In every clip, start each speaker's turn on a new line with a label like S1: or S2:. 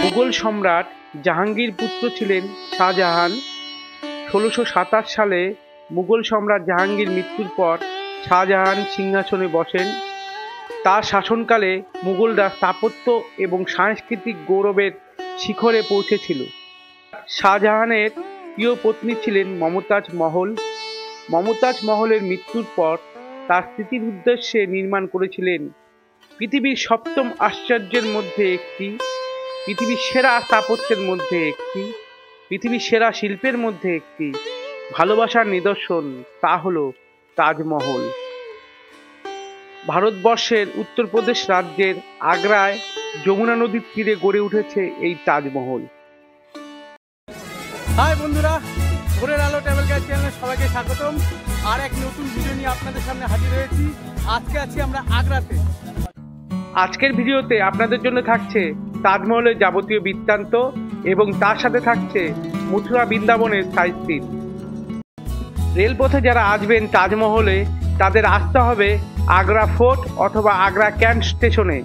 S1: মুঘল সম্রাট জাহাঙ্গীর পুত্র ছিলেন শাহজাহান। ১৬২৭ সালে মুঘল সম্রাট জাহাঙ্গীর মৃত্যুর পর শাহজাহান সিংহাসনে বসেন। তার শাসনকালে মুঘলরা স্থাপত্য এবং সাংস্কৃতিক গৌরবের শিখরে পৌঁছেছিল। শাহজাহানের প্রিয় পত্নী ছিলেন মমতাজ মহল। মমতাজ মহলের মৃত্যুর পর তার স্মৃতির উদ্দেশ্যে নির্মাণ করেছিলেন পৃথিবীর সপ্তম আশ্চর্যের মধ্যে একটি, পৃথিবীর সেরা স্থাপত্যের মধ্যে একটি, পৃথিবীর সেরা শিল্পের মধ্যে একটি ভালোবাসার নিদর্শন, তা হলো তাজমহল। ভারতবর্ষের উত্তরপ্রদেশ রাজ্যের আগ্রায় যমুনা নদীর তীরে গড়ে উঠেছে এই তাজমহল।
S2: হাই বন্ধুরা, ভোরের আলো ট্রাভেল গাইড চ্যানেলে সবাইকে স্বাগতম। আর এক নতুন ভিডিও নিয়ে আপনাদের সামনে হাজির হয়েছি। আজকে আছি আমরা আগ্রাতে।
S1: আজকের ভিডিওতে আপনাদের জন্য থাকছে তাজমহলের যাবতীয় বৃত্তান্ত এবং তার সাথে থাকছে মথুরা বৃন্দাবনের সাইট সিন। রেলপথে যারা আসবেন তাজমহলে তাদের আসতে হবে আগ্রা ফোর্ট অথবা আগ্রা ক্যান্ট স্টেশনে।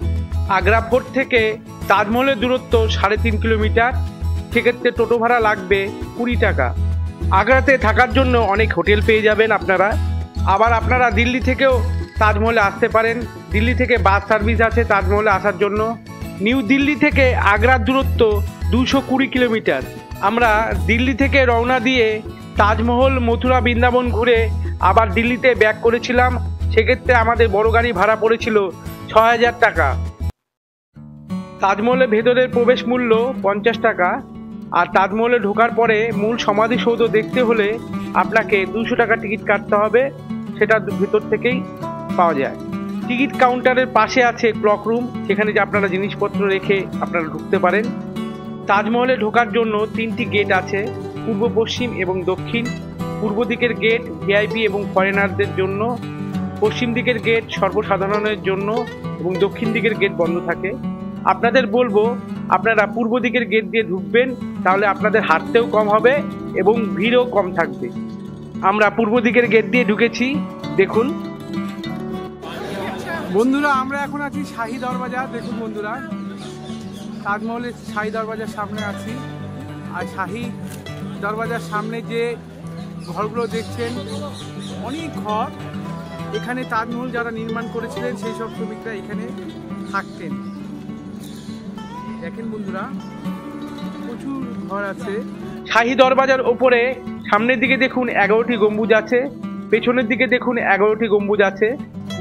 S1: আগ্রা ফোর্ট থেকে তাজমহলের দূরত্ব 3.5 কিলোমিটার। সেক্ষেত্রে টোটো ভাড়া লাগবে 20 টাকা। আগ্রাতে থাকার জন্য অনেক হোটেল পেয়ে যাবেন আপনারা। আবার আপনারা দিল্লি থেকেও তাজমহলে আসতে পারেন। দিল্লি থেকে বাস সার্ভিস আছে তাজমহলে আসার জন্য। নিউ দিল্লি থেকে আগ্রার দূরত্ব 220 কিলোমিটার। আমরা দিল্লি থেকে রওনা দিয়ে তাজমহল, মথুরা, বৃন্দাবন ঘুরে আবার দিল্লিতে ব্যাক করেছিলাম। সেক্ষেত্রে আমাদের বড় গাড়ি ভাড়া পড়েছিল 6000 টাকা। তাজমহলের ভেতরের প্রবেশ মূল্য 50 টাকা। আর তাজমহলে ঢোকার পরে মূল সমাধিসৌধ দেখতে হলে আপনাকে 200 টাকা টিকিট কাটতে হবে। সেটা ভেতর থেকেই পাওয়া যায়। টিকিট কাউন্টারের পাশে আছে ক্লক রুম, সেখানে যে আপনারা জিনিসপত্র রেখে আপনারা ঢুকতে পারেন। তাজমহলে ঢোকার জন্য 3টি গেট আছে, পূর্ব, পশ্চিম এবং দক্ষিণ। পূর্ব দিকের গেট ভিআইপি এবং ফরেনারদের জন্য, পশ্চিম দিকের গেট সর্বসাধারণের জন্য এবং দক্ষিণ দিকের গেট বন্ধ থাকে। আপনাদের বলবো আপনারা পূর্ব দিকের গেট দিয়ে ঢুকবেন, তাহলে আপনাদের হাঁটতেও কম হবে এবং ভিড়ও কম থাকবে। আমরা পূর্ব দিকের গেট দিয়ে ঢুকেছি, দেখুন।
S2: বন্ধুরা, আমরা এখন আছি শাহী দরবাজা। দেখুন বন্ধুরা, তাজমহলের শাহী দরবাজার সামনে আছি। আর শাহী দরবাজার সামনে যে ঘরগুলো দেখছেন, অনেক ঘর। এখানে তাজমহল যারা নির্মাণ করেছিলেন সেই সব শ্রমিকরা এখানে থাকতেন। দেখেন বন্ধুরা, প্রচুর ঘর আছে।
S1: শাহী দরবাজার ওপরে সামনের দিকে দেখুন 11টি গম্বুজ আছে, পেছনের দিকে দেখুন 11টি গম্বুজ আছে,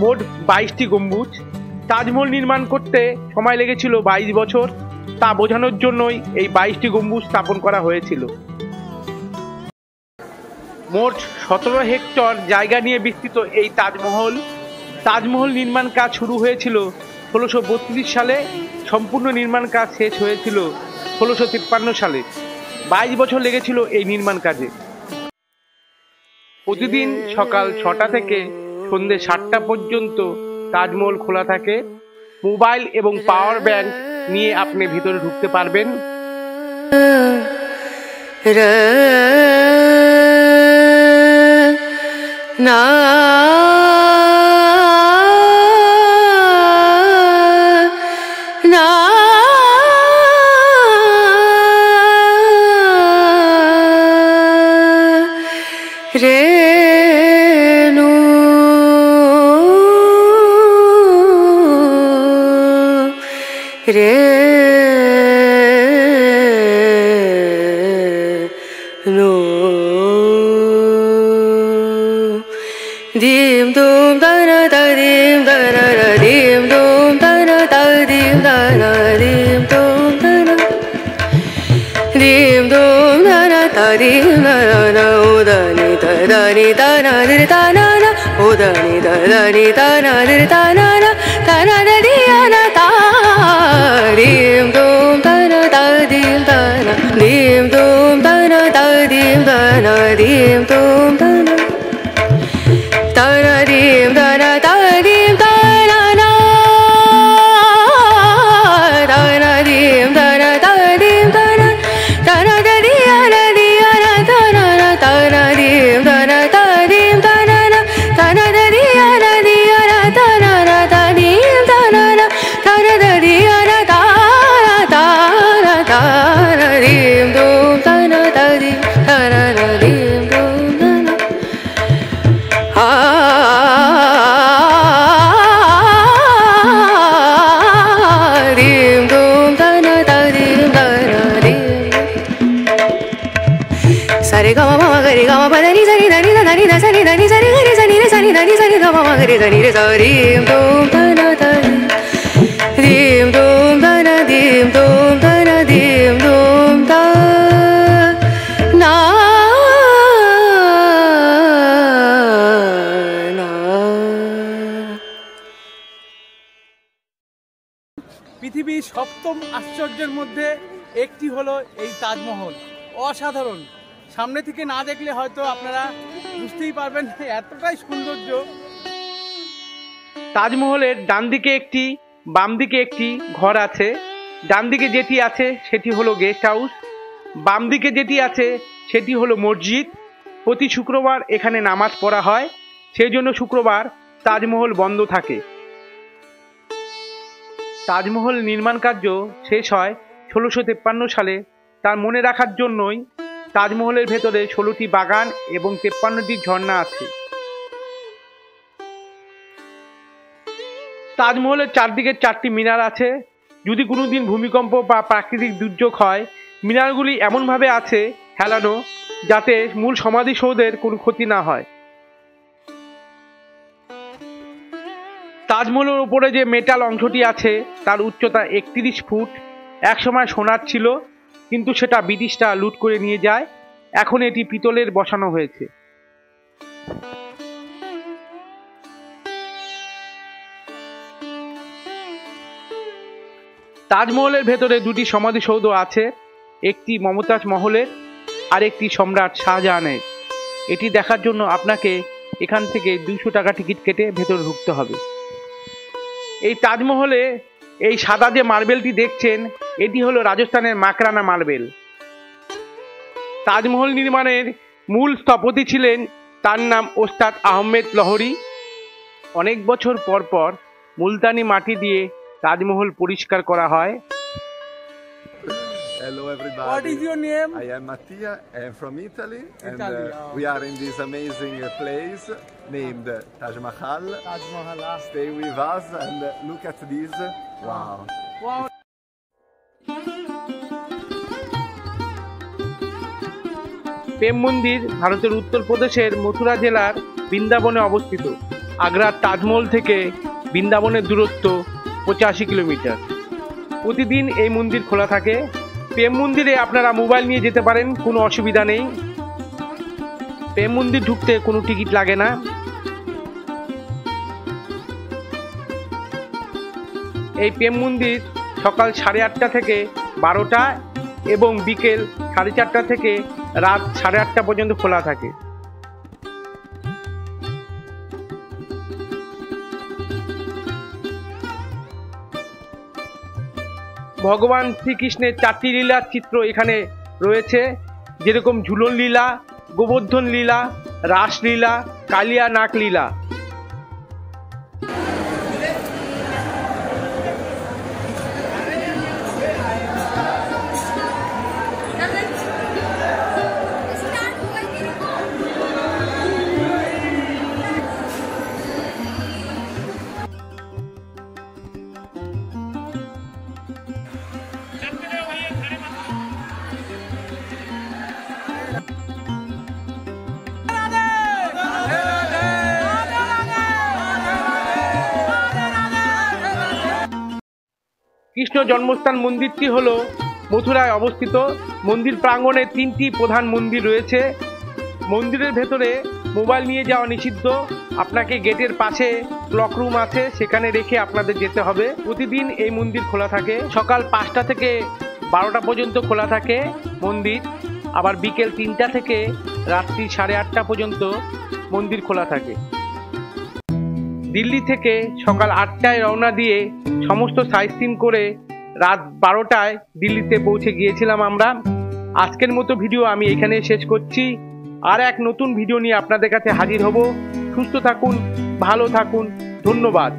S1: মোট 22টি গম্বুজ। তাজমহল নির্মাণ করতে সময় লেগেছিল 22 বছর। তা বোঝানোর জন্যই এই 22টি গম্বুজ স্থাপন করা হয়েছিল। মোট 17 হেক্টর জায়গা নিয়ে বিস্তৃত এই তাজমহল। তাজমহল নির্মাণ কাজ শুরু হয়েছিল 1632 সালে। সম্পূর্ণ নির্মাণ কাজ শেষ হয়েছিল 1653 সালে। 22 বছর লেগেছিল এই নির্মাণ কাজে। প্রতিদিন সকাল 6টা থেকে সন্ধ্যে 7টা পর্যন্ত তাজমহল খোলা থাকে। মোবাইল এবং পাওয়ার ব্যাংক নিয়ে আপনি ভিতরে ঢুকতে পারবেন।
S3: না না রে নু রে no dim dum da na da dim da na na dim dum da na da dim da na dim dum da na dim dum da na da dim da na o da ni da na di da na na o da ni da na di da na da di ya na ta dim dum da na da dim da na dim dum da na da dim da na dim dum da na da na dim da na da dim da na na da na dim da na da dim da na da na da di ya na da na da na dim da na da dim da na na da na da di ya na da na da dim da na na da na da di ya na da dim dum da na da dim da na dim sa re ga ma ma ga re ga ma pa da ni sa ni da ni da da ni da sa ni da ni sa ni ga re sa ni re sa ni da ni sa ni ga ma ma ga re sa ni re sa dim dum da na da dim dum da na dim dum da na dim dum da na na
S2: পৃথিবীর সপ্তম আশ্চর্যের মধ্যে একটি হলো এই তাজমহল। অসাধারণ, সামনে থেকে না দেখলে হয়তো আপনারা বুঝতেই পারবেন না, এতটাই সৌন্দর্য।
S1: তাজমহলের ডান দিকে একটি বাম দিকে একটি ঘর আছে। ডান দিকে যেটি আছে সেটি হলো গেস্ট হাউস, বাম দিকে যেটি আছে সেটি হলো মসজিদ। প্রতি শুক্রবার এখানে নামাজ পড়া হয়, সেই জন্য শুক্রবার তাজমহল বন্ধ থাকে। তাজমহল নির্মাণ কার্য শেষ হয় 1653 সালে। তার মনে রাখার জন্যই তাজমহলের ভেতরে 16টি বাগান এবং 53টি ঝর্ণা আছে। তাজমহলের চারদিকে 4টি মিনার আছে। যদি কোনোদিন ভূমিকম্প বা প্রাকৃতিক দুর্যোগ হয়, মিনারগুলি এমনভাবে আছে হেলানো যাতে মূল সমাধিসৌধের কোনো ক্ষতি না হয়। তাজমহলের উপরে যে মেটাল অংশটি আছে তার উচ্চতা 31 ফুট। একসময় সোনার ছিল, কিন্তু সেটা ব্রিটিশরা লুট করে নিয়ে যায়। এখন এটি পিতলের বসানো হয়েছে। তাজমহলের ভেতরে দুটি সমাধিসৌধ আছে, একটি মমতাজ মহলের আর একটি সম্রাট শাহজাহানের। এটি দেখার জন্য আপনাকে এখান থেকে 200 টাকা টিকিট কেটে ভেতরে ঢুকতে হবে। এই তাজমহলে এই সাদা যে মার্বেলটি দেখছেন এটি হলো রাজস্থানের মাকরানা মার্বেল। তাজমহল নির্মাণের মূল স্থপতি ছিলেন, তার নাম ওস্তাদ আহমেদ লহরি। অনেক বছর পর পর মুলতানি মাটি দিয়ে তাজমহল পরিষ্কার করা হয়।
S4: Hello everybody.
S2: What is your name?
S4: I am Mattia. I am from Italy, and
S2: oh.
S4: we are in this amazing place named Taj Mahal.
S2: Taj Mahal.
S4: Stay with us and look at this. Wow.
S2: Wow.
S1: প্রেম মন্দির ভারতের উত্তরপ্রদেশের মথুরা জেলার বৃন্দাবনে অবস্থিত। আগ্রার তাজমহল থেকে বৃন্দাবনের দূরত্ব 85 কিলোমিটার। প্রতিদিন এই মন্দির খোলা থাকে। প্রেম মন্দিরে আপনারা মোবাইল নিয়ে যেতে পারেন, কোনো অসুবিধা নেই। প্রেম মন্দির ঢুকতে কোনো টিকিট লাগে না। এই প্রেম মন্দির সকাল 8:30 থেকে 12টা এবং বিকেল 4:30 থেকে রাত 8:30 পর্যন্ত খোলা থাকে। ভগবান শ্রীকৃষ্ণের 4টি লীলার চিত্র এখানে রয়েছে, যেরকম ঝুলন লীলা, গোবর্ধন লীলা, রাসলীলা, কালিয়া নাগ লীলা। কৃষ্ণ জন্মস্থান মন্দিরটি হলো মথুরায় অবস্থিত। মন্দির প্রাঙ্গণে 3টি প্রধান মন্দির রয়েছে। মন্দিরের ভেতরে মোবাইল নিয়ে যাওয়া নিষিদ্ধ। আপনাকে গেটের পাশে ক্লক রুম আছে, সেখানে রেখে আপনাদের যেতে হবে। প্রতিদিন এই মন্দির খোলা থাকে। সকাল 5টা থেকে 12টা পর্যন্ত খোলা থাকে মন্দির, আবার বিকেল 3টা থেকে রাত্রি 8:30 পর্যন্ত মন্দির খোলা থাকে। দিল্লি থেকে সকাল 8টায় রওনা দিয়ে সমস্ত সাইট সিন করে রাত 12টায় দিল্লিতে পৌঁছে গিয়েছিলাম আমরা। আজকের মতো ভিডিও আমি এখানে শেষ করছি। আর এক নতুন ভিডিও নিয়ে আপনাদের কাছে হাজির হব। সুস্থ থাকুন, ভালো থাকুন, ধন্যবাদ।